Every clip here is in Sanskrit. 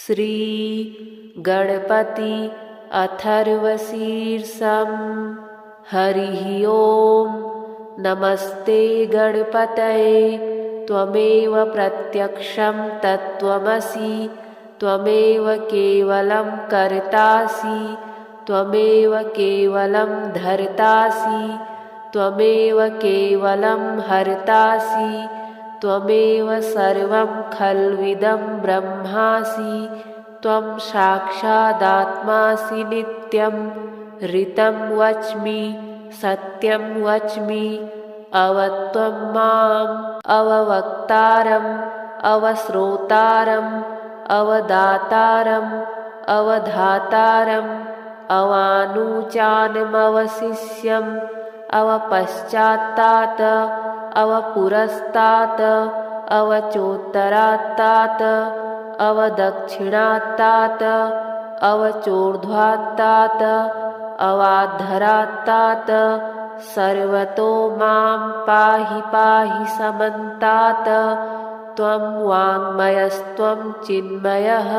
श्री गणपति अथर्वशीर्षं हरिः ओं। नमस्ते गणपतये त्वमेव प्रत्यक्षं तत्त्वमसि, त्वमेव केवलं कर्तासि, त्वमेव केवलं धर्तासि, त्वमेव केवलं हर्तासि, त्वमेव सर्वं खल्विदं ब्रह्मासि, त्वं साक्षादात्मासि नित्यं। ऋतं वच्मि सत्यं वच्मि, अवत्वं माम् अववक्तारम् अवश्रोतारम् अवदातारम् अवधातारम् अवानुचानमवशिष्यम् अवपश्चात्तात् अवपुरस्तात् अवचोत्तरात्तात् अवदक्षिणात्तात् अवचोर्ध्वात्तात् अवाधरात्तात् सर्वतो मां पाहि पाहि समन्तात्। त्वं वाङ्मयस्त्वं चिन्मयः,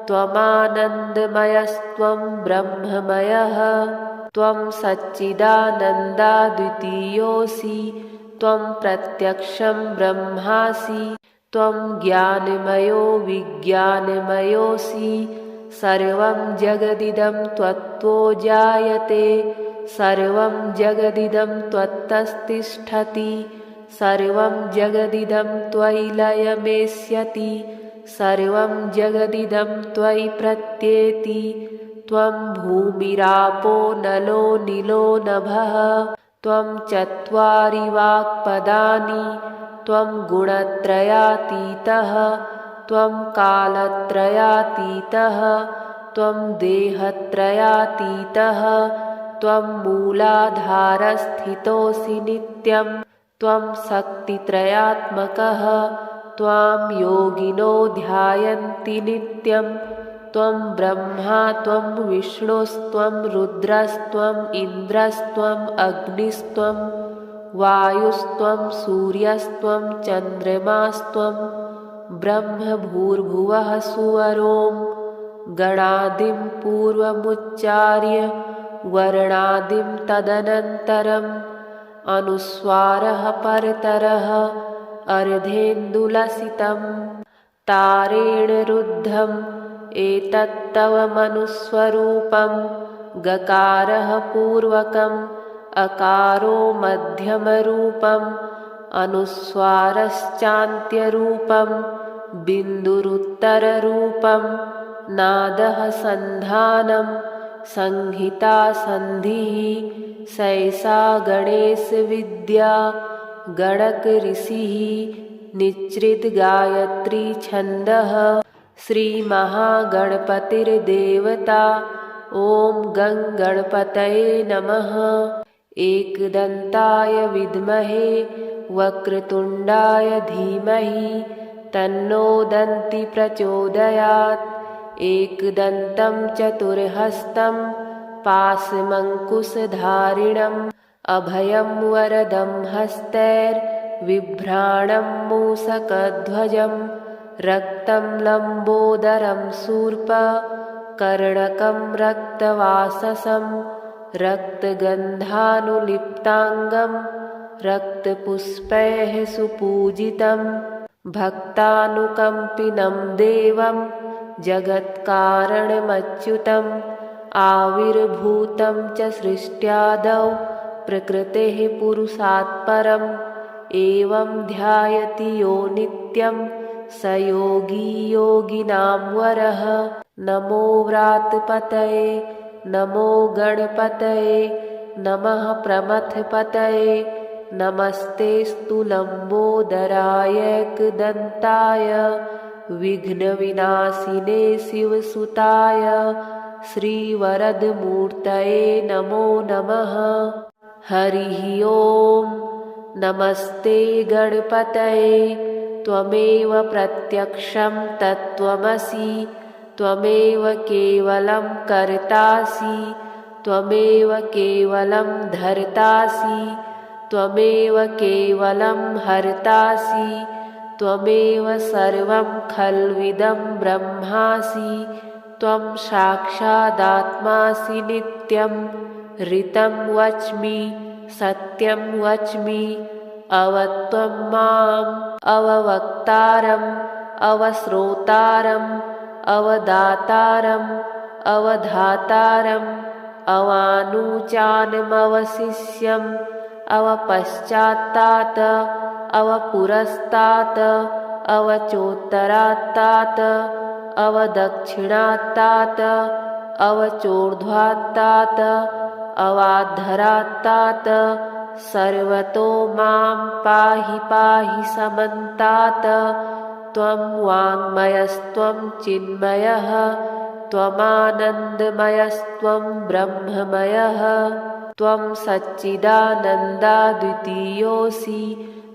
त्वमानन्दमयस्त्वं ब्रह्ममयः, त्वं सच्चिदानन्दाद्वितीयोऽसि, त्वं प्रत्यक्षं ब्रह्मासि, त्वं ज्ञानमयो विज्ञानमयोऽसि। सर्वं जगदिदं त्वत्तो जायते, सर्वं जगदिदं त्वत्तस्तिष्ठति, सर्वं जगदिदं त्वयि लयमेष्यति, सर्वं जगदिदं त्वयि प्रत्येति। त्वं भूमिरापो नलो नीलो नभः, त्वं चत्वारि वाक्पदानि, त्वं गुणत्रयातीतः, त्वं कालत्रयातीतः, त्वं देहत्रयातीतः, त्वं मूलाधारस्थितोऽसि नित्यं, त्वं शक्तित्रयात्मकः, त्वां योगिनो ध्यायन्ति नित्यं। त्वं ब्रह्मा त्वं विष्णुस्त्वं रुद्रस्त्वं इन्द्रस्त्वं अग्निस्त्वं वायुस्त्वं सूर्यस्त्वं चन्द्रमास्त्वं ब्रह्मभूर्भुवः सुवरों। गणादिं पूर्वमुच्चार्य वर्णादिं तदनन्तरम् अनुस्वारः परतरः अर्धेन्दुलसितं तारेण रुद्धम् एतत्तव मनुस्वरूपं। गकारः पूर्वकम् अकारो मध्यमरूपम् अनुस्वारश्चान्त्यरूपम् बिन्दुरुत्तररूपम्। नादः सन्धानं संहिता सन्धिः सैषा गणेशविद्या गणक ऋषिः निच्रित गायत्री छन्दः। श्रीमहागणपतिर्देवता ॐ गं गणपतये नमः। एकदन्ताय विद्महे वक्रतुण्डाय धीमहि तन्नो दन्ति प्रचोदयात्। एकदन्तं चतुर्हस्तं पाशमङ्कुशधारिणम् अभयं वरदं हस्तैर्बिभ्राणं मूषकध्वजं रक्तं लम्बोदरं शूर्पकर्णकं रक्तवाससं रक्तगन्धानुलिप्ताङ्गं रक्तपुष्पैः सुपूजितं भक्तानुकम्पिनं देवं जगत्कारणमच्युतम् आविर्भूतं च सृष्ट्यादौ प्रकृतेः पुरुषात् परम्। एवं ध्यायति यो नित्यं स योगी योगिनां वरः। नमो व्रातपतये नमो गणपतये नमः प्रमथपतये नमस्तेऽस्तु लम्बोदराय एकदन्ताय विघ्नविनाशिने शिवसुताय श्रीवरदमूर्तये नमो नमः। हरिः ओं। नमस्ते गणपतये त्वमेव प्रत्यक्षं तत्त्वमसि, त्वमेव केवलं कर्तासि, त्वमेव केवलं धर्तासि, त्वमेव केवलं हर्तासि, त्वमेव सर्वं खल्विदं ब्रह्मासि त्वं साक्षादात्मासि नित्यं ऋतं वच्मि सत्यं वच्मि अवत्वं माम् अववक्तारम् अवश्रोतारम् अवदातारम् अवधातारम् अवानुचानमवशिष्यम् अवपश्चात्तात् अवपुरस्तात् अवचोत्तरात्तात् अवदक्षिणात्तात् अवचोर्ध्वात्तात् अवाधरात्तात् सर्वतो मां पाहि पाहि समन्तात् त्वं वाङ्मयस्त्वं चिन्मयः त्वमानन्दमयस्त्वं ब्रह्ममयः त्वं सच्चिदानन्दाद्वितीयोऽसि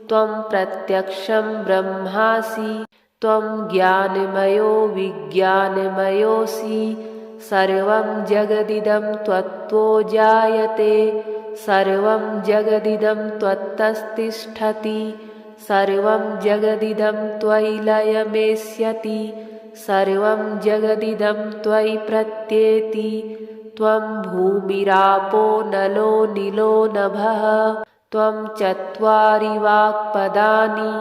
त्वं प्रत्यक्षं ब्रह्मासि त्वं ज्ञानमयो विज्ञानमयोऽसि सर्वं जगदिदं त्वत्तो जायते सर्वं जगदिदं त्वत्तस्तिष्ठति सर्वं जगदिदं त्वयि लयमेष्यति सर्वं जगदिदं त्वयि प्रत्येति त्वं भूमिरापो नलो नीलो नभः त्वं चत्वारि वाक्पदानि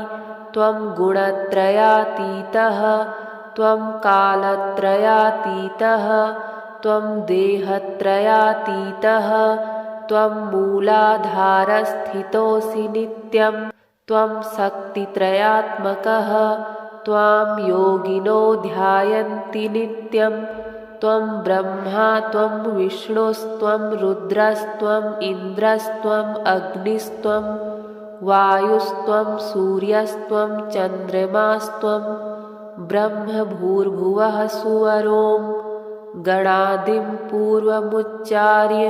त्वं गुणत्रयातीतः त्वं कालत्रयातीतः त्वं देहत्रयातीतः त्वं मूलाधारस्थितोऽसि नित्यं त्वं शक्तित्रयात्मकः त्वां योगिनो ध्यायन्ति नित्यं त्वं ब्रह्मा त्वं विष्णुस्त्वं रुद्रस्त्वम् इन्द्रस्त्वम् अग्निस्त्वं वायुस्त्वं सूर्यस्त्वं चन्द्रमास्त्वं ब्रह्म भूर्भुवः सुवरों गणादिं पूर्वमुच्चार्य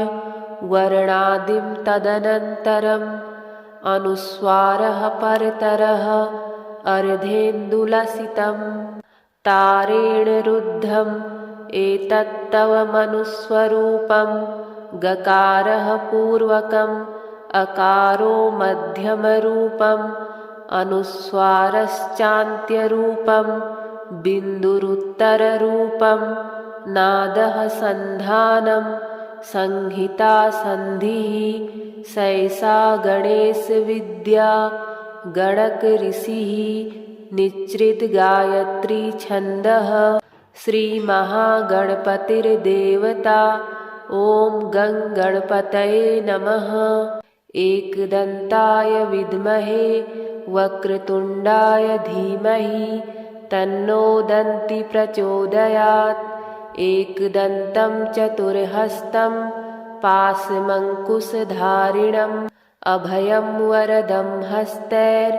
वर्णादिं तदनन्तरम् अनुस्वारः परतरः अर्धेन्दुलसितं तारेण रुद्धम् एतत्तव मनुस्वरूपं गकारः पूर्वकम् अकारो मध्यमरूपम् अनुस्वारश्चान्त्यरूपं बिन्दुरुत्तररूपं नादः सन्धानं संहिता सन्धिः सैषा गणेशविद्या गणक ऋषिः निच्रित गायत्री छन्दः श्रीमहागणपतिर्देवता ॐ गं गणपतये नमः। एकदन्ताय विद्महे वक्रतुण्डाय धीमहि तन्नो दन्ति प्रचोदयात्। एकदन्तं चतुर्हस्तं पाशमङ्कुशधारिणम् अभयं वरदं हस्तैर्बिभ्राणं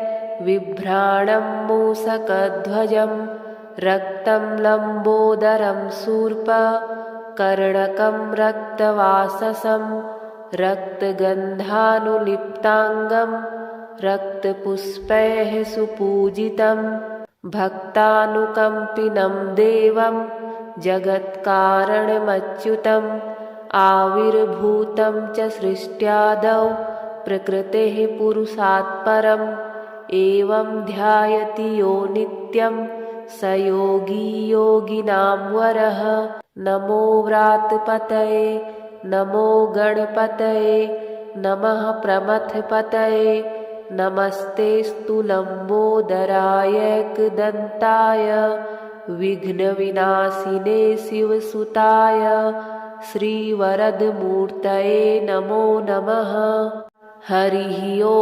मूषकध्वजं रक्तं लम्बोदरं शूर्पकर्णकं रक्तवाससं रक्तगन्धानुलिप्ताङ्गं रक्तपुष्पैः सुपूजितं भक्तानुकम्पिनं देवं जगत्कारणमच्युतम् आविर्भूतं च सृष्ट्यादौ प्रकृतेः पुरुषात् परम् एवं ध्यायति यो नित्यं स योगी योगिनां वरः। नमो व्रातपतये नमो गणपतये नमः प्रमथपतये नमस्तेऽस्तु लम्बोदरायैकदन्ताय विघ्नविनाशिने शिवसुताय श्रीवरदमूर्तये नमो नमः। हरिः ॐ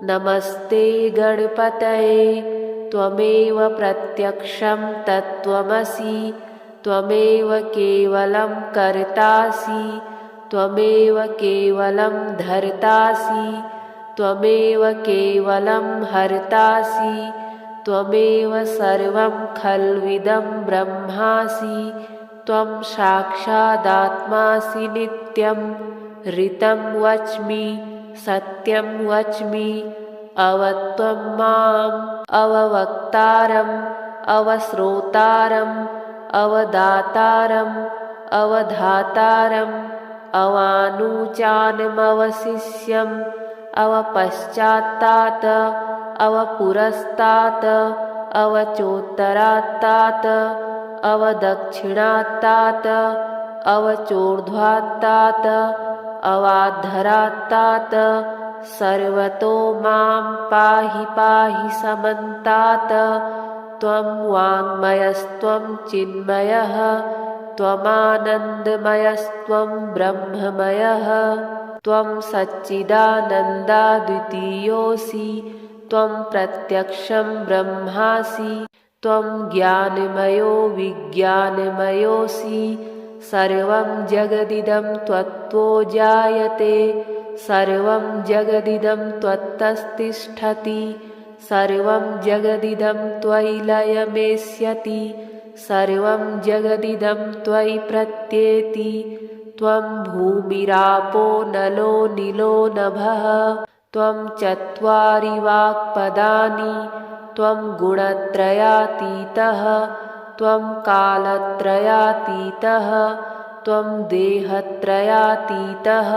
नमस्ते गणपतये त्वमेव प्रत्यक्षं तत्त्वमसि त्वमेव केवलं कर्तासि त्वमेव केवलं धर्तासि त्वमेव केवलं हर्तासि त्वमेव सर्वं खल्विदं ब्रह्मासि त्वं साक्षादात्मासि नित्यं ऋतं वच्मि सत्यं वच्मि अवत्वं माम् अववक्तारम् अवश्रोतारम् अवदातारम् अवधातारम् अवानुचानमवशिष्यम् अवपश्चात्तात् अवपुरस्तात् अवचोत्तरात्तात् अवदक्षिणात्तात् अवचोर्ध्वात्तात् अवाद्धरात्तात् सर्वतो मां पाहि पाहि समन्तात्। त्वं वाङ्मयस्त्वं चिन्मयः त्वमानन्दमयस्त्वं ब्रह्ममयः त्वं सच्चिदानन्दाद्वितीयोऽसि त्वं प्रत्यक्षं ब्रह्मासि त्वं ज्ञानमयो विज्ञानमयोऽसि सर्वं जगदिदं त्वत्तो जायते सर्वं जगदिदं त्वत्तस्तिष्ठति सर्वं जगदिदं त्वयि लयमेष्यति सर्वं जगदिदं त्वयि प्रत्येति। त्वं भूमिरापो नलो नीलो नभः त्वं चत्वारि वाक्पदानि त्वं गुणत्रयातीतः त्वं कालत्रयातीतः त्वं देहत्रयातीतः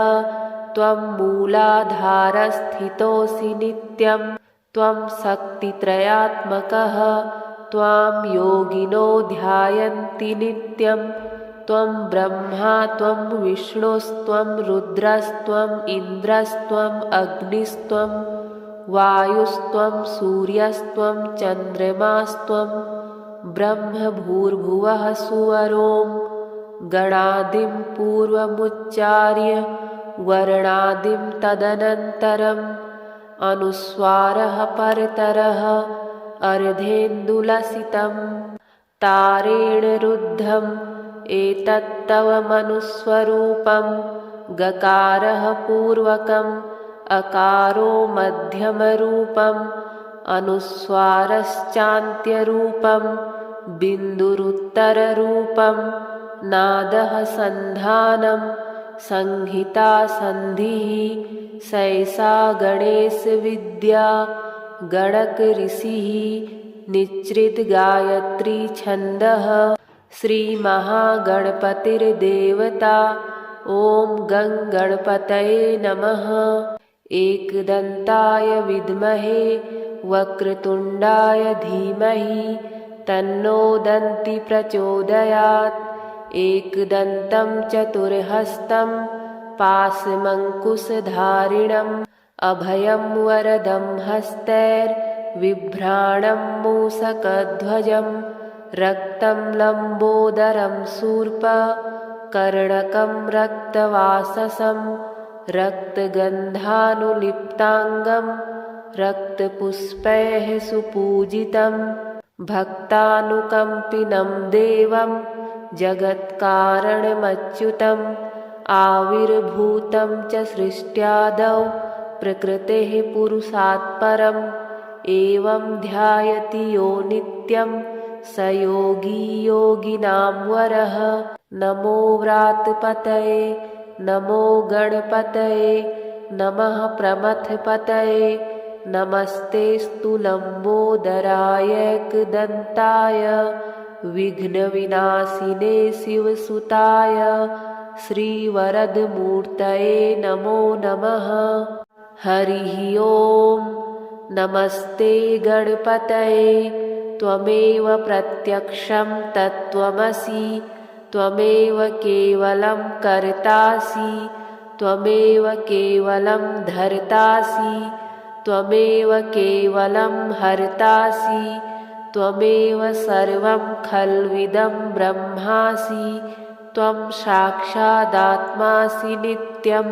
त्वं मूलाधारस्थितोऽसि नित्यं त्वं शक्तित्रयात्मकः त्वां योगिनो ध्यायन्ति नित्यं त्वं ब्रह्मा त्वं विष्णुस्त्वं रुद्रस्त्वम् इन्द्रस्त्वम् अग्निस्त्वं वायुस्त्वं सूर्यस्त्वं चन्द्रमास्त्वं ब्रह्म भूर्भुवः सुवरों गणादिं पूर्वमुच्चार्य वर्णादिं तदनन्तरम् अनुस्वारः परतरः अर्धेन्दुलसितं तारेण रुद्धम् एतत्तव मनुस्वरूपं गकारः पूर्वकम् अकारो मध्यमरूपम् अनुस्वारश्चान्त्यरूपं बिन्दुरुत्तररूपं नादः सन्धानं संहिता सन्धिः सैषा गणेशविद्या गणक ऋषिः निच्रित गायत्री छन्दः श्रीमहागणपतिर्देवता। ॐ गं गणपतये नमः। एकदन्ताय विद्महे वक्रतुण्डाय धीमहि तन्नो दन्ति प्रचोदयात्। एकदन्तं चतुर्हस्तं पाशमङ्कुशधारिणम् अभयं वरदं हस्तैर्बिभ्राणं मूषकध्वजं रक्तं लम्बोदरं शूर्पकर्णकं रक्तवाससं रक्तगन्धानुलिप्ताङ्गं रक्तपुष्पैः सुपूजितं भक्तानुकम्पिनं देवं जगत्कारणमच्युतम् आविर्भूतं च सृष्ट्यादौ प्रकृतेः पुरुषात् परम् एवं ध्यायति यो नित्यं स योगी योगिनां वरः। नमो व्रातपतये नमो गणपतये नमः प्रमथपतये नमस्तेऽस्तु लम्बोदराय एकदन्ताय विघ्नविनाशिने शिवसुताय श्रीवरदमूर्तये नमो नमः। हरिः ॐ। नमस्ते गणपतये त्वमेव प्रत्यक्षं तत्त्वमसि त्वमेव केवलं कर्तासि त्वमेव केवलं धर्तासि त्वमेव केवलं हर्तासि त्वमेव सर्वं खल्विदं ब्रह्मासि त्वं साक्षादात्मासि नित्यं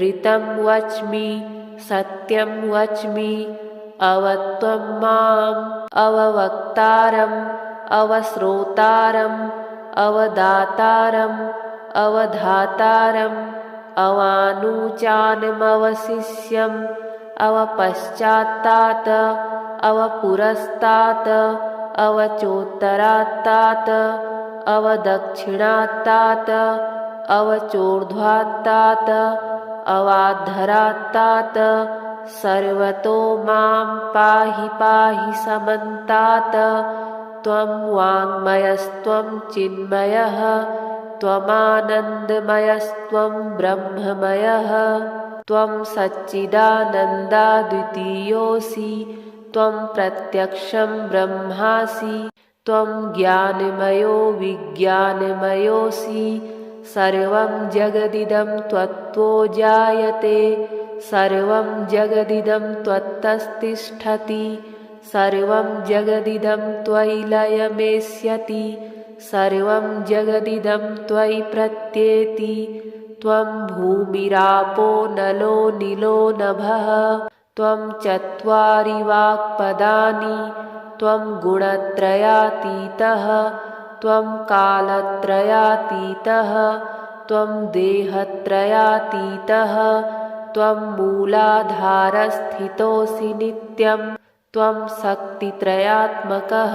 ऋतं वच्मि सत्यं वच्मि अवत्वं माम् अववक्तारम् अवश्रोतारम् अवदातारम् अवधातारम् अवानुचानमवशिष्यम् अवपश्चात्तात् अवपुरस्तात् अवचोत्तरात्तात् अवदक्षिणात्तात् अवचोर्ध्वात्तात् अवाद्धरात्तात् सर्वतो मां पाहि पाहि समन्तात्। त्वं वाङ्मयस्त्वं चिन्मयः त्वमानन्दमयस्त्वं ब्रह्ममयः त्वं सच्चिदानन्दाद्वितीयोऽसि त्वं प्रत्यक्षं ब्रह्मासि त्वं ज्ञानमयो विज्ञानमयोऽसि सर्वं जगदिदं त्वत्तो जायते सर्वं जगदिदं त्वत्तस्तिष्ठति सर्वं जगदिदं त्वयि लयमेष्यति सर्वं जगदिदं त्वयि प्रत्येति त्वं भूमिरापो नलो नीलो नभः त्वं चत्वारि वाक्पदानि त्वं गुणत्रयातीतः त्वं कालत्रयातीतः त्वं देहत्रयातीतः त्वं मूलाधारस्थितोऽसि नित्यं त्वं शक्तित्रयात्मकः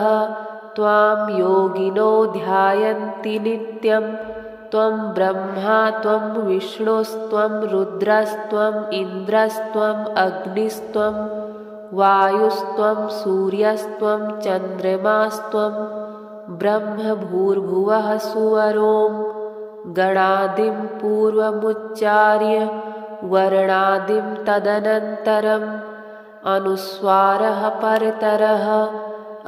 त्वां योगिनो ध्यायन्ति नित्यं त्वं ब्रह्मा त्वं विष्णुस्त्वं रुद्रस्त्वम् इन्द्रस्त्वम् अग्निस्त्वं वायुस्त्वं सूर्यस्त्वं चन्द्रमास्त्वं ब्रह्म भूर्भुवः सुवरों गणादिं पूर्वमुच्चार्य वर्णादिं तदनन्तरम् अनुस्वारः परतरः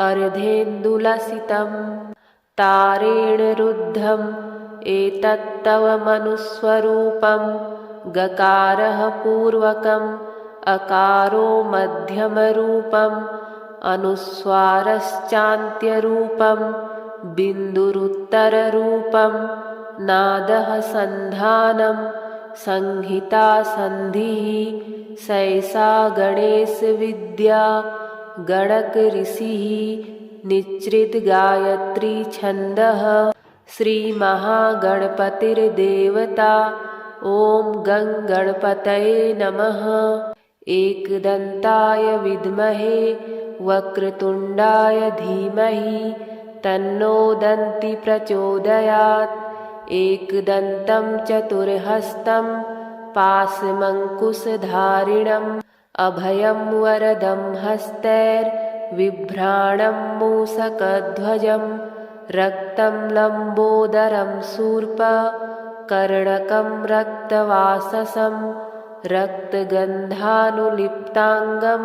अर्धेन्दुलसितं तारेण रुद्धम् एतत्तव मनुस्वरूपं गकारः पूर्वकम् अकारो मध्यमरूपम् अनुस्वारश्चान्त्यरूपं बिन्दुरुत्तररूपं नादः सन्धानं संहिता सन्धिः सैषा गणेशविद्या गणक ऋषिः निच्रित गायत्री छन्दः श्रीमहागणपतिर्देवता ॐ गं गणपतये नमः। एकदन्ताय विद्महे वक्रतुण्डाय धीमहि तन्नो दन्ति प्रचोदयात्। एकदन्तं चतुर्हस्तं पाशमङ्कुशधारिणम् अभयं वरदं हस्तैर्बिभ्राणं मूषकध्वजं रक्तं लम्बोदरं शूर्पकर्णकं रक्तवाससं रक्तगन्धानुलिप्ताङ्गं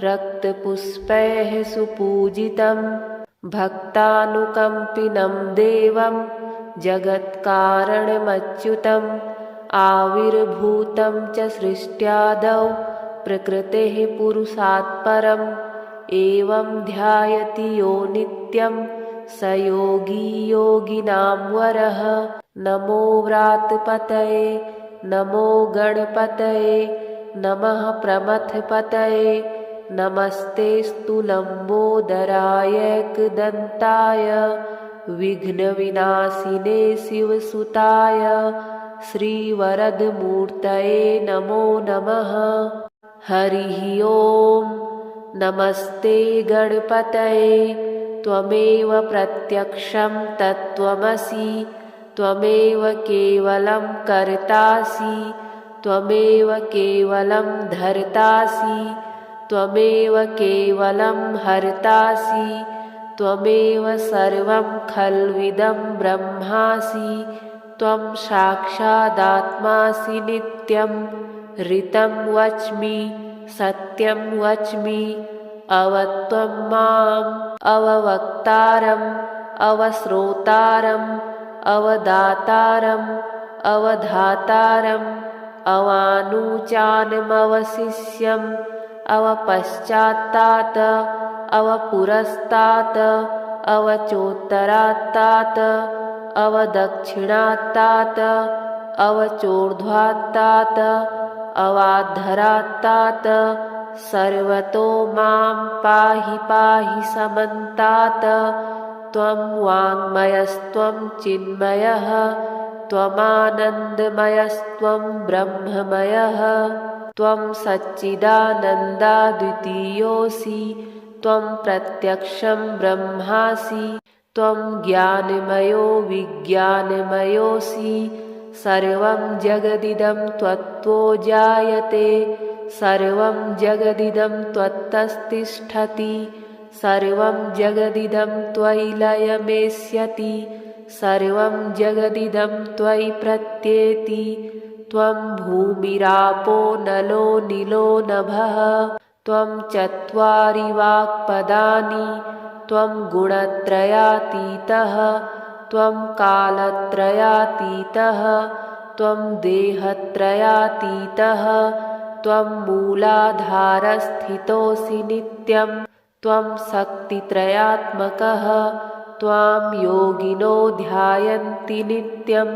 रक्तपुष्पैः सुपूजितं भक्तानुकम्पिनं देवं जगत्कारणमच्युतम् आविर्भूतं च सृष्ट्यादौ प्रकृतेः पुरुषात् परम् एवं ध्यायति यो नित्यं स योगी योगिनां वरः। नमो व्रातपतये नमो गणपतये नमः प्रमथपतये नमस्तेऽस्तु लम्बोदरायैकदन्ताय विघ्नविनाशिने शिवसुताय श्रीवरदमूर्तये नमो नमः। हरिः ॐ नमस्ते गणपतये त्वमेव प्रत्यक्षं तत्त्वमसि त्वमेव केवलं कर्तासि त्वमेव केवलं धर्तासि त्वमेव केवलं हर्तासि त्वमेव सर्वं खल्विदं ब्रह्मासि त्वं साक्षादात्मासि नित्यं ऋतं वच्मि सत्यं वच्मि अवत्वं माम् अववक्तारम् अवश्रोतारम् अवदातारम् अवधातारम् अवानुचानमवशिष्यम् अवपश्चात्तात् अवपुरस्तात् अवचोत्तरात्तात् अवदक्षिणात्तात् अवचोर्ध्वात्तात् अवाधरात्तात् सर्वतो मां पाहि पाहि समन्तात्। त्वं वाङ्मयस्त्वं चिन्मयः त्वमानन्दमयस्त्वं ब्रह्ममयः त्वं सच्चिदानन्दाद्वितीयोऽसि त्वं प्रत्यक्षं ब्रह्मासि त्वं ज्ञानमयो विज्ञानमयोऽसि सर्वं जगदिदं त्वत्तो जायते सर्वं जगदिदं त्वत्तस्तिष्ठति सर्वं जगदिदं त्वयि लयमेष्यति सर्वं जगदिदं त्वयि प्रत्येति त्वं भूमिरापो नलो नीलो नभः त्वं चत्वारि वाक्पदानि त्वं गुणत्रयातीतः त्वं कालत्रयातीतः त्वं देहत्रयातीतः त्वं मूलाधारस्थितोऽसि नित्यं त्वं शक्तित्रयात्मकः त्वां योगिनो ध्यायन्ति नित्यं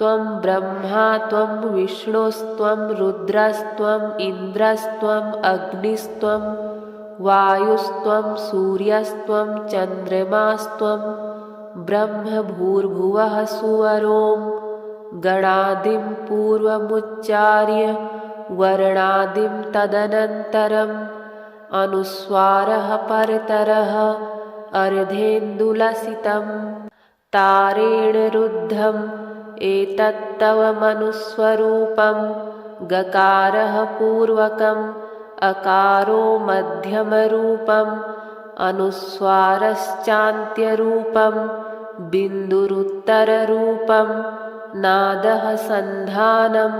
त्वं ब्रह्मा त्वं विष्णुस्त्वं रुद्रस्त्वम् इन्द्रस्त्वम् अग्निस्त्वं वायुस्त्वं सूर्यस्त्वं चन्द्रमास्त्वं ब्रह्म भूर्भुवः सुवरों गणादिं पूर्वमुच्चार्य वर्णादिं तदनन्तरम् अनुस्वारः परतरः अर्धेन्दुलसितं तारेण रुद्धम् एतत्तव मनुस्वरूपं गकारः पूर्वकम् अकारो मध्यमरूपम् अनुस्वारश्चान्त्यरूपं बिन्दुरुत्तररूपं नादः सन्धानं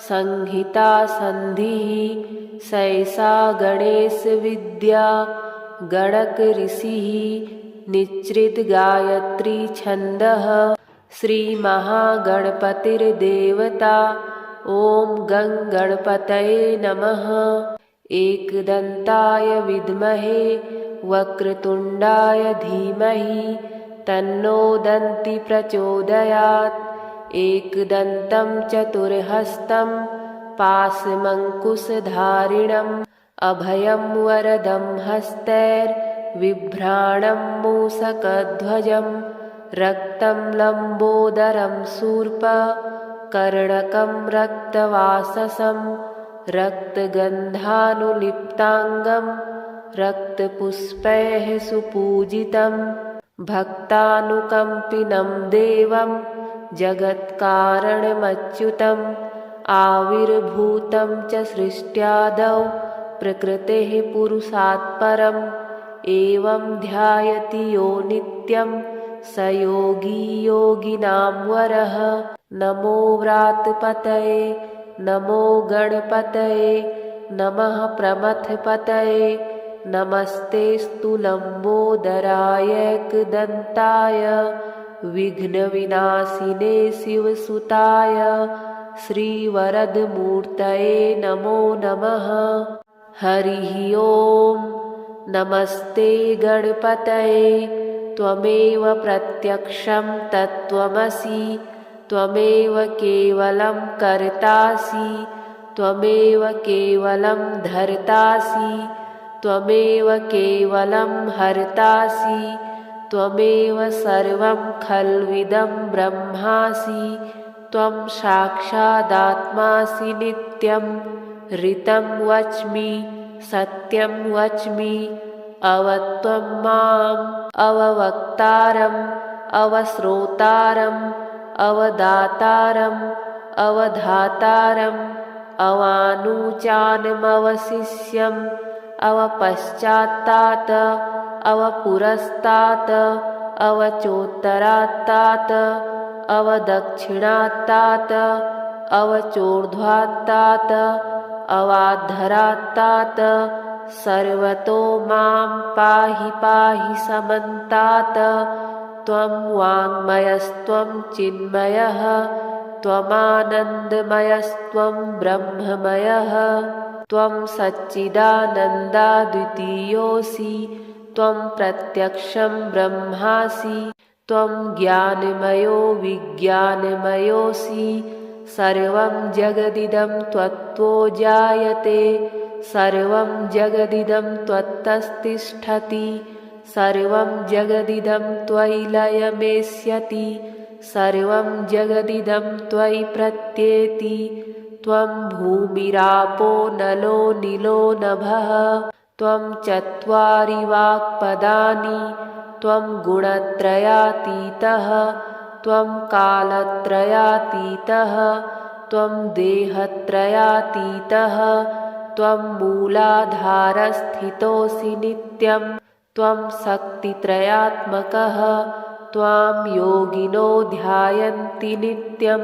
संहिता सन्धिः सैषा गणेशविद्या गणक ऋषिः निच्रित गायत्री छन्दः श्रीमहागणपतिर्देवता ॐ गं गणपतये नमः। एकदन्ताय विद्महे वक्रतुण्डाय धीमहि तन्नो दन्ति प्रचोदयात्। एकदन्तं चतुर्हस्तं पाशमङ्कुशधारिणम् अभयं वरदं हस्तैर्बिभ्राणं मूषकध्वजं रक्तं लम्बोदरं शूर्पकर्णकं रक्तवाससं रक्तगन्धानुलिप्ताङ्गं रक्तपुष्पैः सुपूजितं भक्तानुकम्पिनं देवं जगत्कारणमच्युतम् आविर्भूतं च सृष्ट्यादौ प्रकृतेः पुरुषात् परम् एवं ध्यायति यो नित्यं स योगी योगिनां वरः। नमो व्रातपतये नमो गणपतये नमः प्रमथपतये नमस्तेऽस्तु लम्बोदराय एकदन्ताय विघ्नविनाशिने शिवसुताय श्रीवरदमूर्तये नमो नमः। हरिः ॐ। नमस्ते गणपतये त्वमेव प्रत्यक्षं तत्त्वमसि त्वमेव केवलं कर्तासि त्वमेव केवलं धर्तासि त्वमेव केवलं हर्तासि त्वमेव सर्वं खल्विदं ब्रह्मासि त्वं साक्षादात्मासि नित्यं ऋतं वच्मि सत्यं वच्मि अवत्वं माम् अववक्तारम् अवश्रोतारम् अवदातारम् अवधातारम् अवानुचानमवशिष्यम् अवपश्चात्तात् अवपुरस्तात् अवचोत्तरात्तात् अवदक्षिणात्तात् अवचोर्ध्वात्तात् अवाधरात्तात् सर्वतो मां पाहि पाहि समन्तात्। त्वं वाङ्मयस्त्वं चिन्मयः त्वमानन्दमयस्त्वं ब्रह्ममयः त्वं सच्चिदानन्दाद्वितीयोऽसि त्वं प्रत्यक्षं ब्रह्मासि त्वं ज्ञानमयो विज्ञानमयोऽसि सर्वं जगदिदं त्वत्तो जायते सर्वं जगदिदं त्वत्तस्तिष्ठति सर्वं जगदिदं त्वयि लयमेष्यति सर्वं जगदिदं त्वयि प्रत्येति त्वं भूमिरापो नलो नीलो नभः त्वं चत्वारि वाक्पदानि त्वं गुणत्रयातीतः त्वं कालत्रयातीतः त्वं देहत्रयातीतः त्वं मूलाधारस्थितोऽसि नित्यं त्वं शक्तित्रयात्मकः त्वां योगिनो ध्यायन्ति नित्यं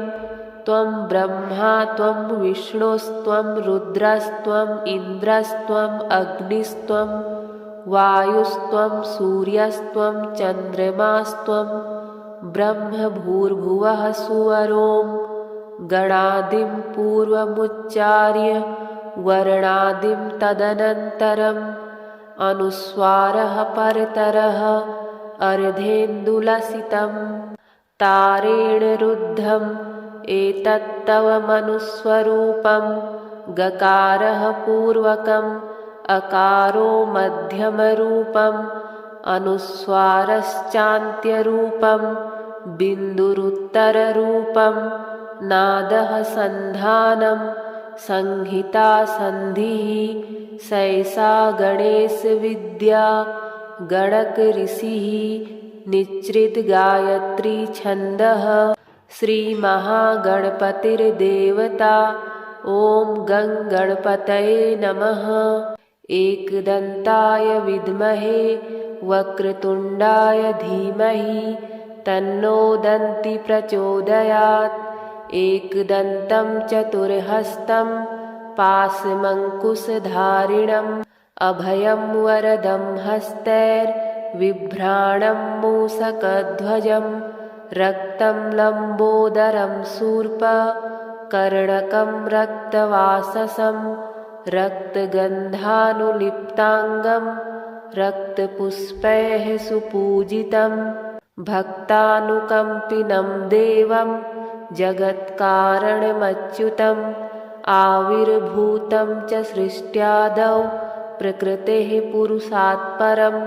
त्वं ब्रह्मा त्वं विष्णुस्त्वं रुद्रस्त्वं इन्द्रस्त्वं अग्निस्त्वं वायुस्त्वं सूर्यस्त्वं चन्द्रमास्त्वं ब्रह्मभूर्भुवः सुवरों गणादिं पूर्वमुच्चार्य वर्णादिं तदनन्तरम् अनुस्वारः परतरः अर्धेन्दुलसितं तारेण रुद्धम् एतत्तव मनुस्वरूपं गकारः पूर्वकम् अकारो मध्यमरूपम् अनुस्वारश्चान्त्यरूपं बिन्दुरुत्तररूपं नादः सन्धानं संहिता संधिः सैषा गणेशविद्या गणक ऋषिः निच्रित गायत्री छन्दः श्रीमहागणपतिर्देवता ॐ गं गणपतये नमः। एकदन्ताय विद्महे वक्रतुण्डाय धीमहि तन्नो दन्ति प्रचोदयात्। एकदन्तं चतुर्हस्तं पाशमङ्कुशधारिणम् अभयं वरदं हस्तैर्बिभ्राणं मूषकध्वजं रक्तं लम्बोदरं शूर्पकर्णकं रक्तवाससं रक्तगन्धानुलिप्ताङ्गं रक्तपुष्पैः सुपूजितं भक्तानुकम्पिनं देवं जगत्कारणमच्युतम् आविर्भूतं च सृष्ट्यादौ प्रकृतेः पुरुषात् परम्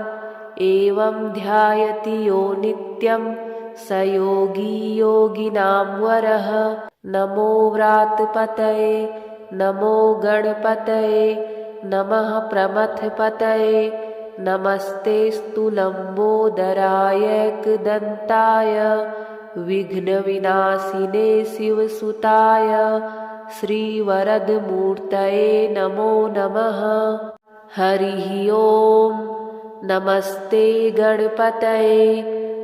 एवं ध्यायति यो नित्यं स योगी योगिनां वरः। नमो व्रातपतये नमो गणपतये नमः प्रमथपतये नमस्तेऽस्तु लम्बोदराय एकदन्ताय विघ्नविनाशिने शिवसुताय श्रीवरदमूर्तये नमो नमः। हरिः ॐ। नमस्ते गणपतये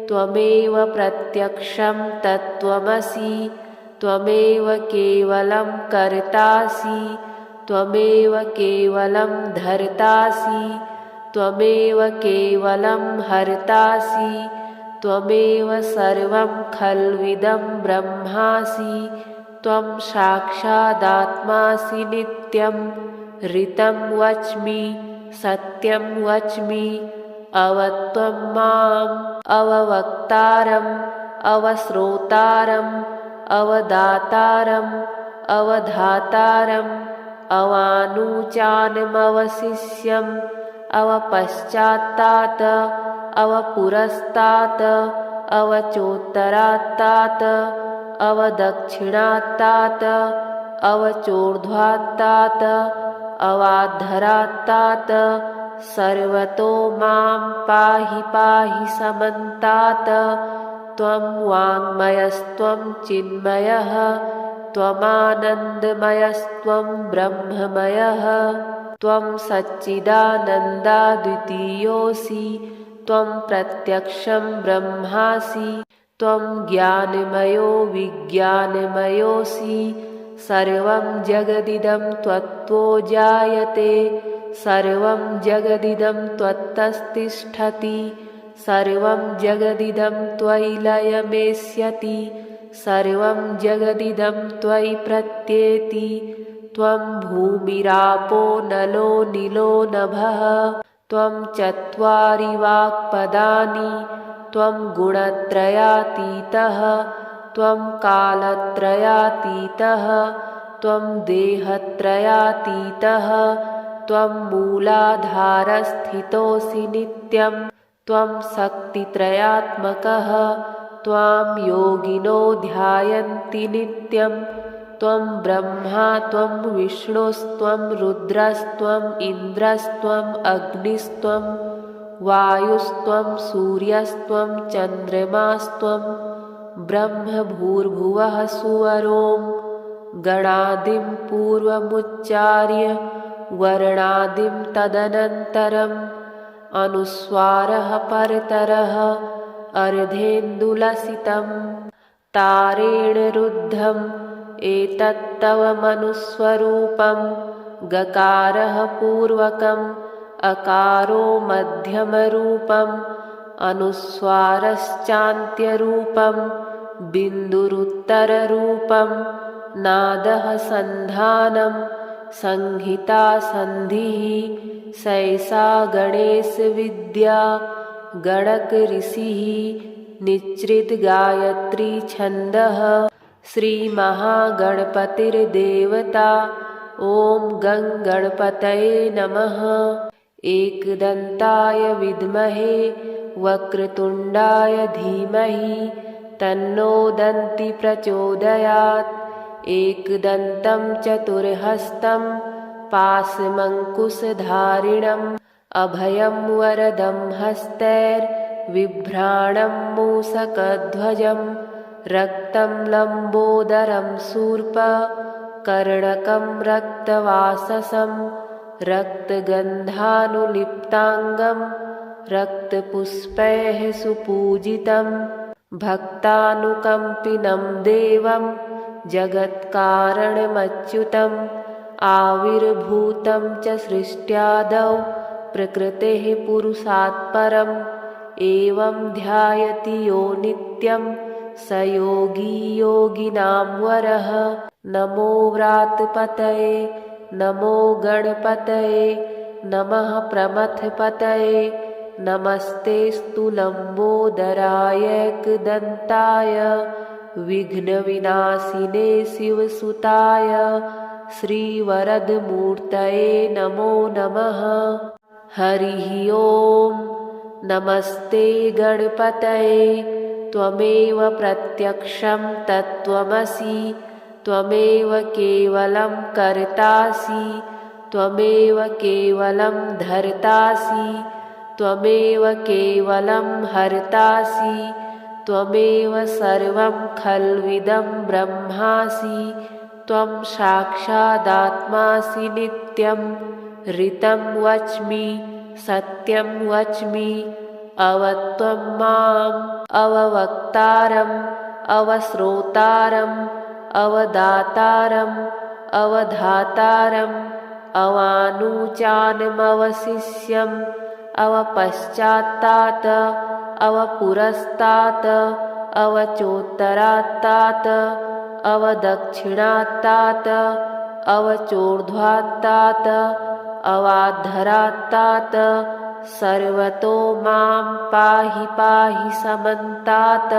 त्वमेव प्रत्यक्षं तत्त्वमसि त्वमेव केवलं कर्तासि त्वमेव केवलं धर्तासि त्वमेव केवलं हर्तासि त्वमेव सर्वं खल्विदं ब्रह्मासि त्वं साक्षादात्मासि नित्यं ऋतं वच्मि सत्यं वच्मि अवत्वं माम् अववक्तारम् अवश्रोतारम् अवदातारम् अवधातारम् अवानुचानमवशिष्यम् अवपश्चात्तात् अवपुरस्तात् अवचोत्तरात्तात् अवदक्षिणात्तात् अवचोर्ध्वात्तात् अवाधरात्तात् सर्वतो मां पाहि पाहि समन्तात्। त्वं वाङ्मयस्त्वं चिन्मयः त्वमानन्दमयस्त्वं ब्रह्ममयः त्वं सच्चिदानन्दाद्वितीयोऽसि त्वं प्रत्यक्षं ब्रह्मासि त्वं ज्ञानमयो विज्ञानमयोऽसि सर्वं जगदिदं त्वत्तो जायते सर्वं जगदिदं त्वत्तस्तिष्ठति सर्वं जगदिदं त्वयि लयमेष्यति सर्वं जगदिदं त्वयि प्रत्येति त्वं भूमिरापो नलो नीलो नभः त्वं चत्वारि वाक्पदानि त्वं गुणत्रयातीतः त्वं कालत्रयातीतः त्वं देहत्रयातीतः त्वं मूलाधारस्थितोऽसि नित्यं त्वं शक्तित्रयात्मकः त्वां योगिनो ध्यायन्ति नित्यं त्वं ब्रह्मा त्वं विष्णुस्त्वं रुद्रस्त्वं इन्द्रस्त्वं अग्निस्त्वं वायुस्त्वं सूर्यस्त्वं चन्द्रमास्त्वं ब्रह्मभूर्भुवः सुवरों गणादिं पूर्वमुच्चार्य वर्णादिं तदनन्तरम् अनुस्वारः परतरः अर्धेन्दुलसितं तारेण रुद्धम् एतत्तव मनुस्वरूपं गकारः पूर्वकम् अकारो मध्यमरूपम् अनुस्वारश्चान्त्यरूपं बिन्दुरुत्तररूपं नादः सन्धानं संहिता संधिः सैसा गणेशविद्या गणक ऋषिः निच्रित गायत्री छन्दः श्री महागणपतिर्देवता। ओम गं गणपतये नमः। एकदन्ताय विद्महे वक्रतुण्डाय धीमहि तन्नो दन्ति प्रचोदयात्। एकदन्तं चतुर्हस्तं पाशमङ्कुशधारिणम् अभयं वरदं हस्तैर्बिभ्राणं मूषकध्वजं रक्तं लम्बोदरं शूर्पकर्णकं रक्तवाससं रक्तगन्धानुलिप्ताङ्गं रक्तपुष्पैः सुपूजितं भक्तानुकम्पिनं देवं जगत्कारणमच्युतम् आविर्भूतं च सृष्ट्यादौ प्रकृतेः पुरुषात् परम् एवं ध्यायति यो नित्यं स योगी योगिनां वरः। नमो व्रातपतये नमो गणपतये नमः प्रमथपतये नमस्तेस्तु लम्बोदरायैकदन्ताय विघ्नविनाशिने शिवसुताय श्रीवरदमूर्तये नमो नमः। हरिः ओम। नमस्ते गणपतये त्वमेव प्रत्यक्षं तत्त्वमसि त्वमेव केवलं कर्तासि त्वमेव केवलं धर्तासि त्वमेव केवलं हर्तासि त्वमेव सर्वं खल्विदं ब्रह्मासि त्वं साक्षादात्मासि नित्यं ऋतं वच्मि सत्यं वच्मि अवत्वं माम् अववक्तारम् अवश्रोतारम् अवदातारम् अवधातारम् अवानुचानमवशिष्यम् अवपश्चात्तात् अवपुरस्तात् अवचोत्तरात्तात् अवदक्षिणात्तात् अवचोर्ध्वात्तात् अवाधरात्तात् सर्वतो मां पाहि पाहि समन्तात्।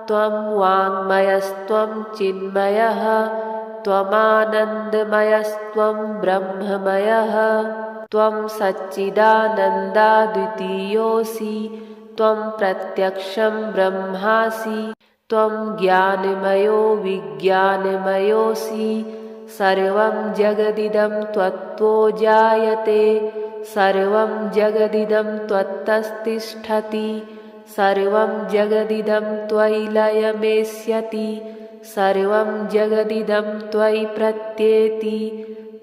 त्वं वाङ्मयस्त्वं चिन्मयः त्वमानन्दमयस्त्वं ब्रह्ममयः त्वं सच्चिदानन्दाद्वितीयोऽसि त्वं प्रत्यक्षं ब्रह्मासि त्वं ज्ञानमयो विज्ञानमयोऽसि सर्वं जगदिदं त्वत्तो जायते सर्वं जगदिदं त्वत्तस्तिष्ठति सर्वं जगदिदं त्वयि लयमेष्यति सर्वं जगदिदं त्वयि प्रत्येति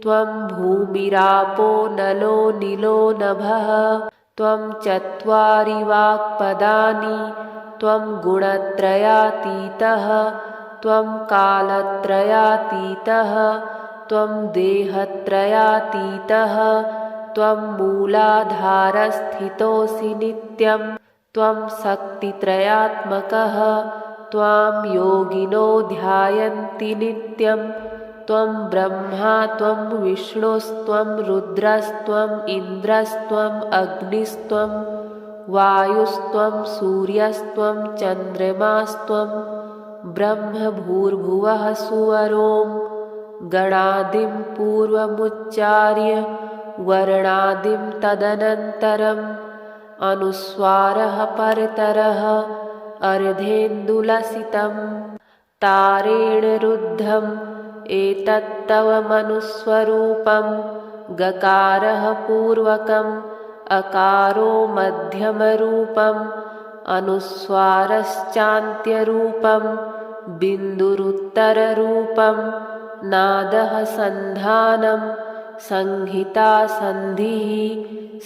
त्वं भूमिरापो नलो नीलो नभः त्वं चत्वारि वाक्पदानि त्वं गुणत्रयातीतः त्वं कालत्रयातीतः त्वं देहत्रयातीतः त्वं मूलाधारस्थितोऽसि नित्यं त्वं शक्तित्रयात्मकः त्वां योगिनो ध्यायन्ति नित्यं त्वं ब्रह्मा त्वं विष्णुस्त्वं रुद्रस्त्वं इन्द्रस्त्वं अग्निस्त्वं वायुस्त्वं सूर्यस्त्वं चन्द्रमास्त्वं ब्रह्म भूर्भुवः सुवरों गणादिं पूर्वमुच्चार्य वर्णादिं तदनन्तरम् अनुस्वारः परतरः अर्धेन्दुलसितं तारेण रुद्धम् एतत्तव मनुस्वरूपं गकारः पूर्वकम् अकारो मध्यमरूपम् अनुस्वारश्चान्त्यरूपं बिन्दुरुत्तररूपं नादः सन्धानं संहिता संधिः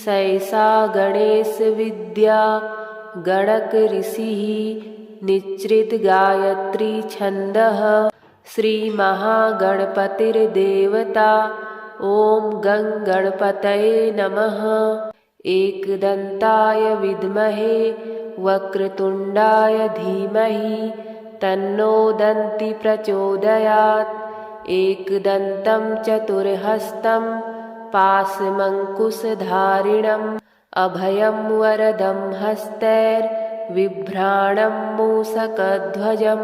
सैसा गणेशविद्या गणक ऋषिः निच्रित गायत्री छन्दः श्रीमहागणपतिर्देवता। ॐ गं गणपतये नमः। एकदन्ताय विद्महे वक्रतुण्डाय धीमहि तन्नो दन्ति प्रचोदयात्। एकदन्तं चतुर्हस्तं पाशमङ्कुशधारिणम् अभयं वरदं हस्तैर्बिभ्राणं मूषकध्वजं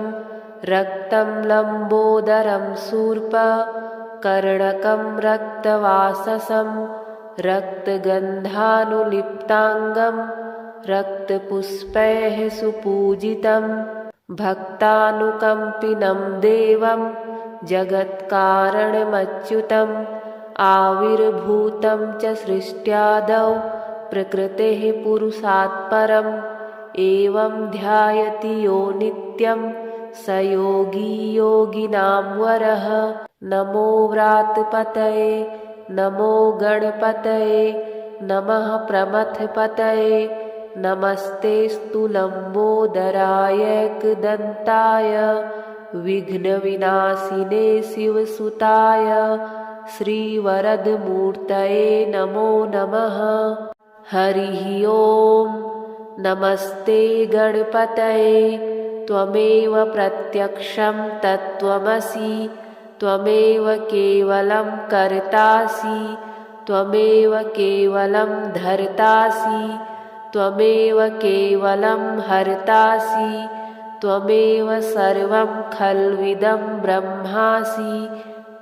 रक्तं लम्बोदरं शूर्पकर्णकं रक्तवाससं रक्तगन्धानुलिप्ताङ्गं रक्तपुष्पैः सुपूजितं भक्तानुकम्पिनं देवं जगत्कारणमच्युतम् आविर्भूतं च सृष्ट्यादौ प्रकृतेः पुरुषात् परम् एवं ध्यायति यो नित्यं स योगी योगिनां वरः। नमो व्रातपतये नमो गणपतये नमः प्रमथपतये नमस्तेऽस्तु लम्बोदराय एकदन्ताय विघ्नविनाशिने शिवसुताय श्रीवरदमूर्तये नमो नमः। हरिः ॐ। नमस्ते गणपतये त्वमेव प्रत्यक्षं तत्त्वमसि त्वमेव केवलं कर्तासि त्वमेव केवलं धर्तासि त्वमेव केवलं हर्तासि त्वमेव सर्वं खल्विदं ब्रह्मासि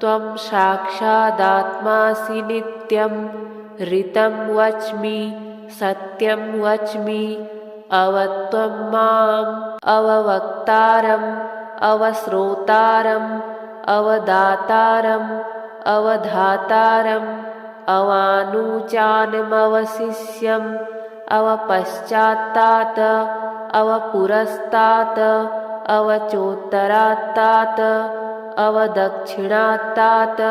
त्वं साक्षादात्मासि नित्यं ऋतं वच्मि सत्यं वच्मि अवत्वं माम् अववक्तारम् अवश्रोतारम् अवदातारम् अवधातारम् अवानुचानमवशिष्यम् अवपश्चात्तात् अवपुरस्तात् अवचोत्तरात्तात् अवदक्षिणात्तात्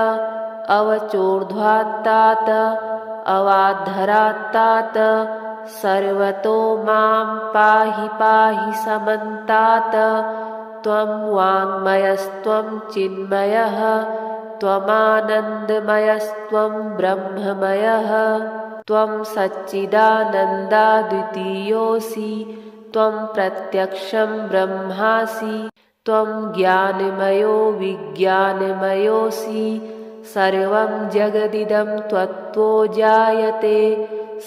अवचोर्ध्वात्तात् अवाधरात्तात् सर्वतो मां पाहि पाहि समन्तात्। त्वं वाङ्मयस्त्वं चिन्मयः त्वमानन्दमयस्त्वं ब्रह्ममयः त्वं सच्चिदानन्दाद्वितीयोऽसि त्वं प्रत्यक्षं ब्रह्मासि त्वं ज्ञानमयो विज्ञानमयोऽसि सर्वं जगदिदं त्वत्तो जायते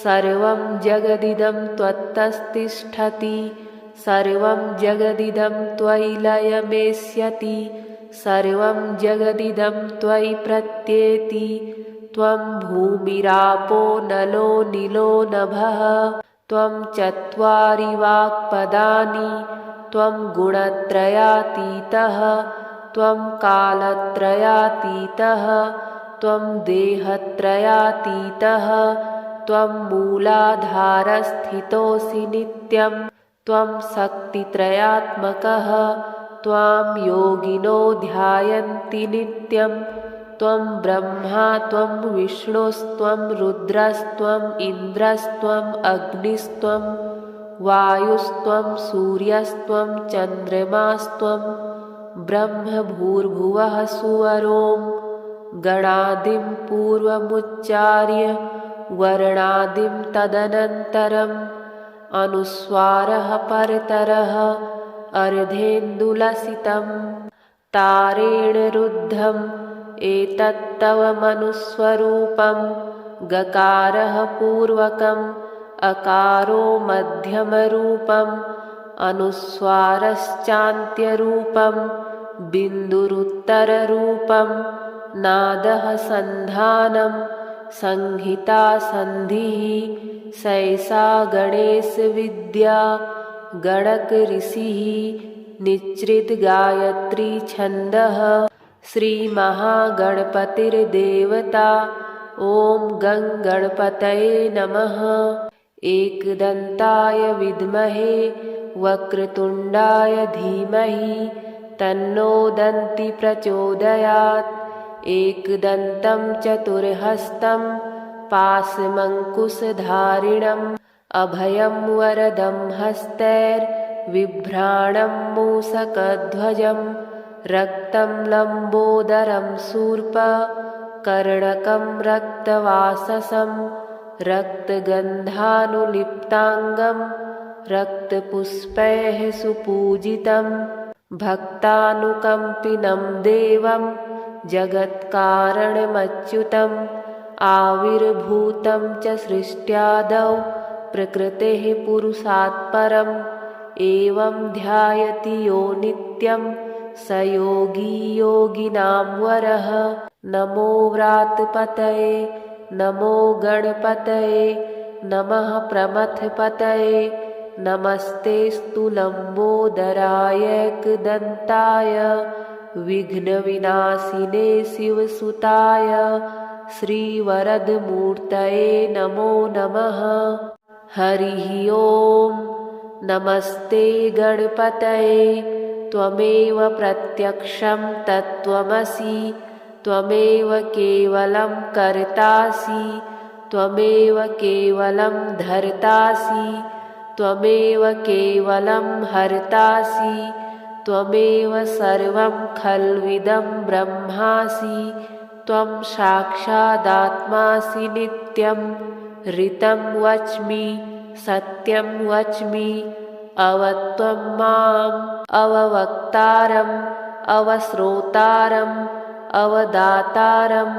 सर्वं जगदिदं त्वत्तस्तिष्ठति सर्वं जगदिदं त्वयि लयमेष्यति सर्वं जगदिदं त्वयि प्रत्येति त्वं भूमिरापो नलो निलो नभः त्वं चत्वारि वाक्पदानि त्वं गुणत्रयातीतः त्वं कालत्रयातीतः त्वं देहत्रयातीतः त्वं मूलाधारस्थितोऽसि नित्यं त्वं शक्तित्रयात्मकः त्वां योगिनो ध्यायन्ति नित्यं त्वं ब्रह्मा त्वं विष्णुस्त्वं रुद्रस्त्वम् इन्द्रस्त्वम् अग्निस्त्वं वायुस्त्वं सूर्यस्त्वं चन्द्रमास्त्वं ब्रह्म भूर्भुवः सुवरों गणादिं पूर्वमुच्चार्य वर्णादिं तदनन्तरम् अनुस्वारः परतरः अर्धेन्दुलसितं तारेण रुद्धम् एतत्तव मनुस्वरूपं गकारः पूर्वकम् अकारो मध्यमरूपम् अनुस्वारश्चान्त्यरूपं बिन्दुरुत्तररूपं नादः सन्धानं संहिता सन्धिः सैषा गणेशविद्या गणक ऋषिः निच्रित गायत्री छन्दः श्रीमहागणपतिर्देवता। ॐ गं गणपतये नमः। एकदन्ताय विद्महे वक्रतुण्डाय धीमहि तन्नो दन्ति प्रचोदयात्। एकदन्तं चतुर्हस्तं पाशमङ्कुशधारिणम् अभयं वरदं हस्तैर्बिभ्राणं मूषकध्वजं रक्तं लम्बोदरं शूर्प कर्णकं रक्तवाससं रक्तगन्धानुलिप्ताङ्गं रक्तपुष्पैः सुपूजितं भक्तानुकम्पिनं देवं जगत्कारणमच्युतम् आविर्भूतं च सृष्ट्यादौ प्रकृतेः पुरुषात् परम् एवं ध्यायति यो नित्यं स योगी योगिनां वरः। नमो व्रातपतये नमो गणपतये नमः प्रमथपतये नमस्तेऽस्तु लम्बोदरायैकदन्ताय विघ्नविनाशिने शिवसुताय श्रीवरदमूर्तये नमो नमः। हरिः ओम्। नमस्ते गणपतये त्वमेव प्रत्यक्षं तत्त्वमसि त्वमेव केवलं कर्तासि त्वमेव केवलं धर्तासि त्वमेव केवलं हर्तासि त्वमेव सर्वं खल्विदं ब्रह्मासि त्वं साक्षादात्मासि नित्यं ऋतं वच्मि सत्यं वच्मि अवत्वं माम् अववक्तारम् अवश्रोतारम् अवदातारम्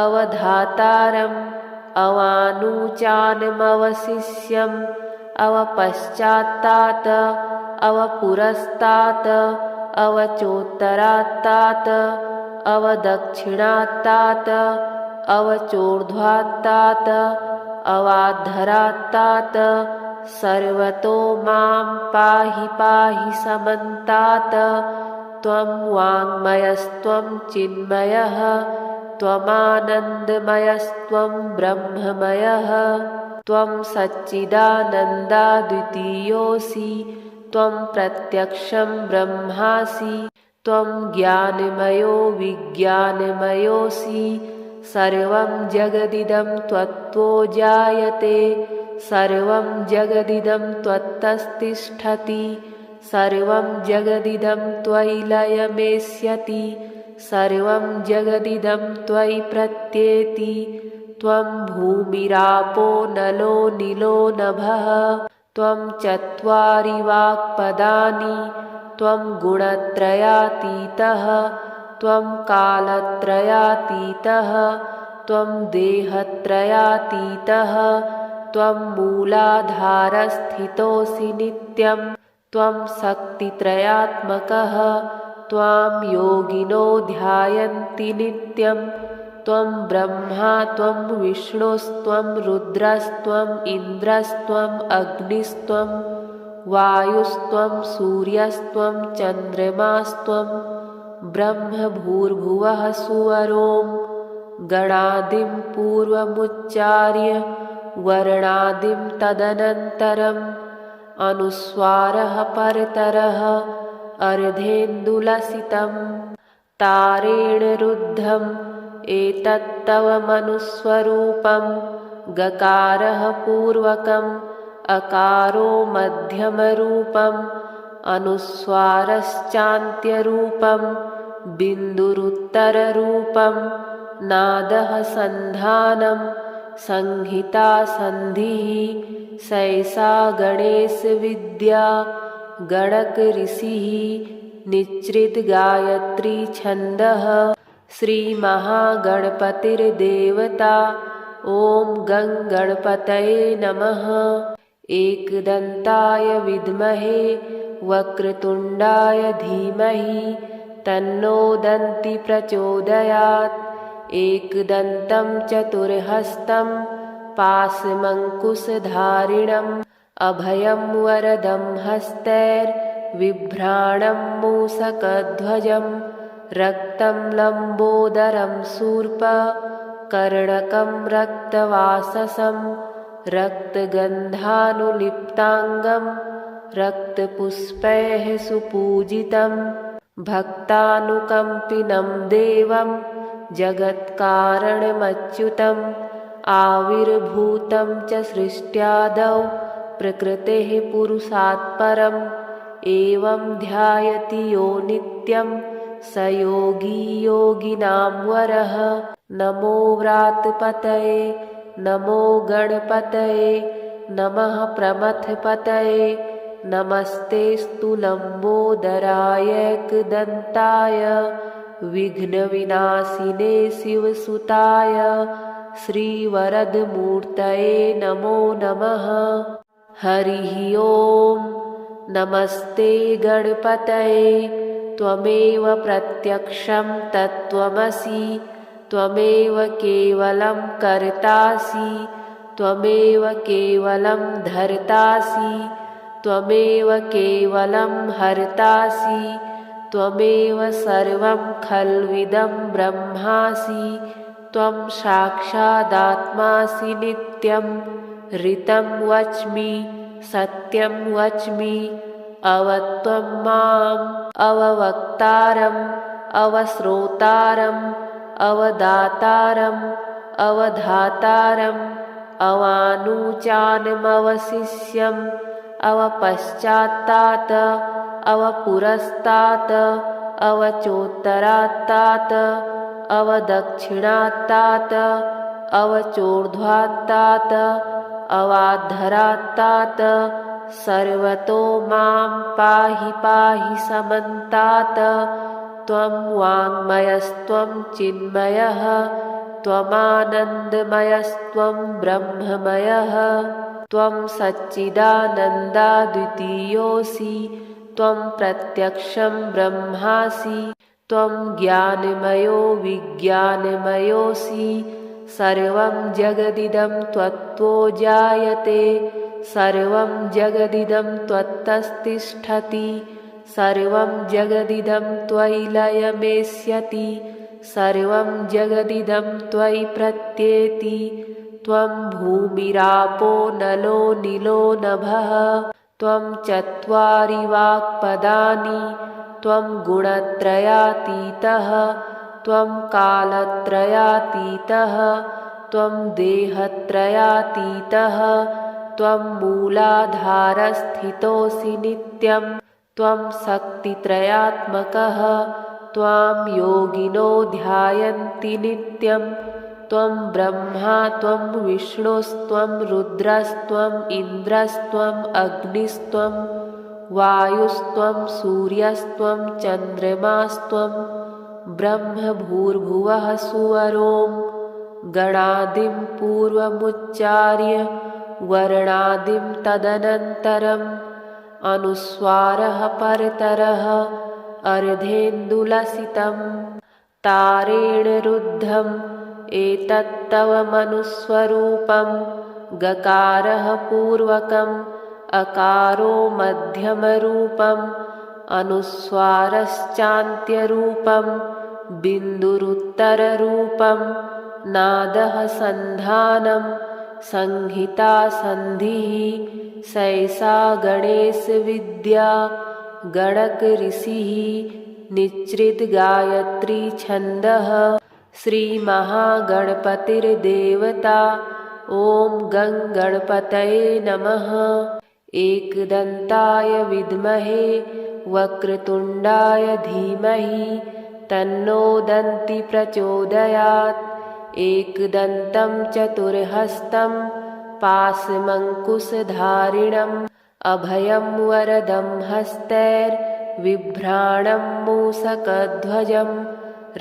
अवधातारम् अवानुचानमवशिष्यम् अवपश्चात्तात् अवपुरस्तात् अवचोत्तरात्तात् अवदक्षिणात्तात् अवचोर्ध्वात्तात् अवाधरात्तात् सर्वतो मां पाहि पाहि समन्तात्। त्वं वाङ्मयस्त्वं चिन्मयः त्वमानन्दमयस्त्वं ब्रह्ममयः त्वं सच्चिदानन्दाद्वितीयोऽसि त्वं प्रत्यक्षं ब्रह्मासि त्वं ज्ञानमयो विज्ञानमयोऽसि सर्वं जगदिदं त्वत्तो जायते सर्वं जगदिदं त्वत्तस्तिष्ठति सर्वं जगदिदं त्वयि लयमेष्यति सर्वं जगदिदं त्वयि प्रत्येति त्वं भूमिरापो नलो नीलो नभः त्वं चत्वारि वाक्पदानि त्वं गुणत्रयातीतः त्वं कालत्रयातीतः त्वं देहत्रयातीतः त्वं मूलाधारस्थितोऽसि नित्यं त्वं शक्तित्रयात्मकः त्वां योगिनो ध्यायन्ति नित्यं त्वं ब्रह्मा त्वं विष्णुस्त्वं रुद्रस्त्वम् इन्द्रस्त्वम् अग्निस्त्वं वायुस्त्वं सूर्यस्त्वं चन्द्रमास्त्वं ब्रह्म भूर्भुवः सुवरों गणादिं पूर्वमुच्चार्य वर्णादिं तदनन्तरम् अनुस्वारः परतरः अर्धेन्दुलसितं तारेण रुद्धम् एतत्तव मनुस्वरूपं गकारः पूर्वकम् अकारो मध्यमरूपम् अनुस्वारश्चान्त्यरूपं बिन्दुरुत्तररूपं नादः सन्धानं संहिता सन्धिः सैषा गणेशविद्या गणक ऋषिः निच्रित गायत्री छन्दः श्रीमहागणपतिर्देवता ॐ गं गणपतये नमः। एकदन्ताय विद्महे वक्रतुण्डाय धीमहि तन्नो दन्ति प्रचोदयात्। एकदन्तं चतुर्हस्तं पाशमङ्कुशधारिणम् अभयं वरदं हस्तैर्बिभ्राणं मूषकध्वजं रक्तं लम्बोदरं शूर्प कर्णकं रक्तवाससं रक्तगन्धानुलिप्ताङ्गं रक्तपुष्पैः सुपूजितं भक्तानुकम्पिनं देवं जगत्कारणमच्युतम् आविर्भूतं च सृष्ट्यादौ प्रकृतेः पुरुषात् परम् एवं ध्यायति यो नित्यं स योगी योगिनां वरः। नमो व्रातपतये नमो गणपतये नमः प्रमथपतये नमस्तेऽस्तु लम्बोदरायैकदन्ताय विघ्नविनाशिने शिवसुताय श्रीवरदमूर्तये नमो नमः। हरिः ओम्। नमस्ते गणपतये त्वमेव प्रत्यक्षं तत्त्वमसि त्वमेव केवलं कर्तासि त्वमेव केवलं धर्तासि त्वमेव केवलं हर्तासि त्वमेव सर्वं खल्विदं ब्रह्मासि त्वं साक्षादात्मासि नित्यं ऋतं वच्मि सत्यं वच्मि अवत्वं माम् अववक्तारम् अवश्रोतारम् अवदातारम् अवधातारम् अवानुचानमवशिष्यम् अवपश्चात्तात् अवपुरस्तात् अवचोत्तरात्तात् अवदक्षिणात्तात् अवचोर्ध्वात्तात् अवाधरात्तात् सर्वतो मां पाहि पाहि समन्तात्। त्वं वाङ्मयस्त्वं चिन्मयः त्वमानन्दमयस्त्वं ब्रह्ममयः त्वं सच्चिदानन्दाद्वितीयोऽसि त्वं प्रत्यक्षं ब्रह्मासि त्वं ज्ञानमयो विज्ञानमयोऽसि सर्वं जगदिदं त्वत्तो जायते सर्वं जगदिदं त्वत्तस्तिष्ठति सर्वं जगदिदं त्वयि लयमेष्यति सर्वं जगदिदं त्वयि प्रत्येति त्वं भूमिरापो नलो नीलो नभः त्वं चत्वारि वाक्पदानि त्वं गुणत्रयातीतः त्वं कालत्रयातीतः त्वं देहत्रयातीतः त्वं मूलाधारस्थितोऽसि नित्यं त्वं शक्तित्रयात्मकः त्वां योगिनो ध्यायन्ति नित्यं त्वं ब्रह्मा त्वं विष्णुस्त्वं रुद्रस्त्वम् इन्द्रस्त्वम् अग्निस्त्वं वायुस्त्वं सूर्यस्त्वं चन्द्रमास्त्वं ब्रह्म भूर्भुवः सुवरों गणादिं पूर्वमुच्चार्य वर्णादिं तदनन्तरम् अनुस्वारः परतरः अर्धेन्दुलसितं तारेण रुद्धम् एतत्तव मनुस्वरूपं गकारः पूर्वकम् अकारो मध्यमरूपम् अनुस्वारश्चान्त्यरूपं बिन्दुरुत्तररूपं नादः सन्धानं संहिता सन्धिः सैषा गणेशविद्या गणक ऋषिः निच्रित गायत्री छन्दः श्रीमहागणपतिर्देवता ॐ गं गणपतये नमः। एकदन्ताय विद्महे वक्रतुण्डाय धीमहि तन्नो दन्ति प्रचोदयात्। एकदन्तं चतुर्हस्तं पाशमङ्कुशधारिणम् अभयं वरदं हस्तैर्बिभ्राणं मूषकध्वजं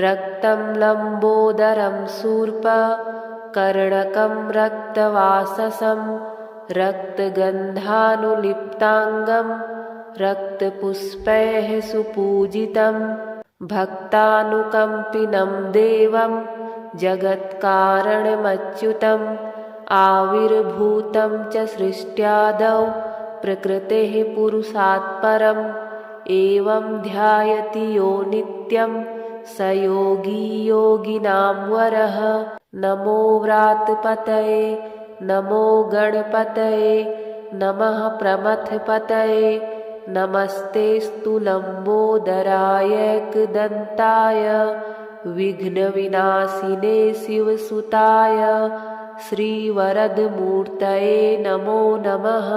रक्तं लम्बोदरं शूर्पकर्णकं रक्तवाससं रक्तगन्धानुलिप्ताङ्गं रक्तपुष्पैः सुपूजितं भक्तानुकम्पिनं देवं जगत्कारणमच्युतम् आविर्भूतं च सृष्ट्यादौ प्रकृतेः पुरुषात् परम् एवं ध्यायति यो नित्यं स योगी योगिनां वरः। नमो व्रातपतये नमो गणपतये नमः प्रमथपतये नमस्तेऽस्तु लम्बोदरायैकदन्ताय विघ्नविनाशिने शिवसुताय श्रीवरदमूर्तये नमो नमः।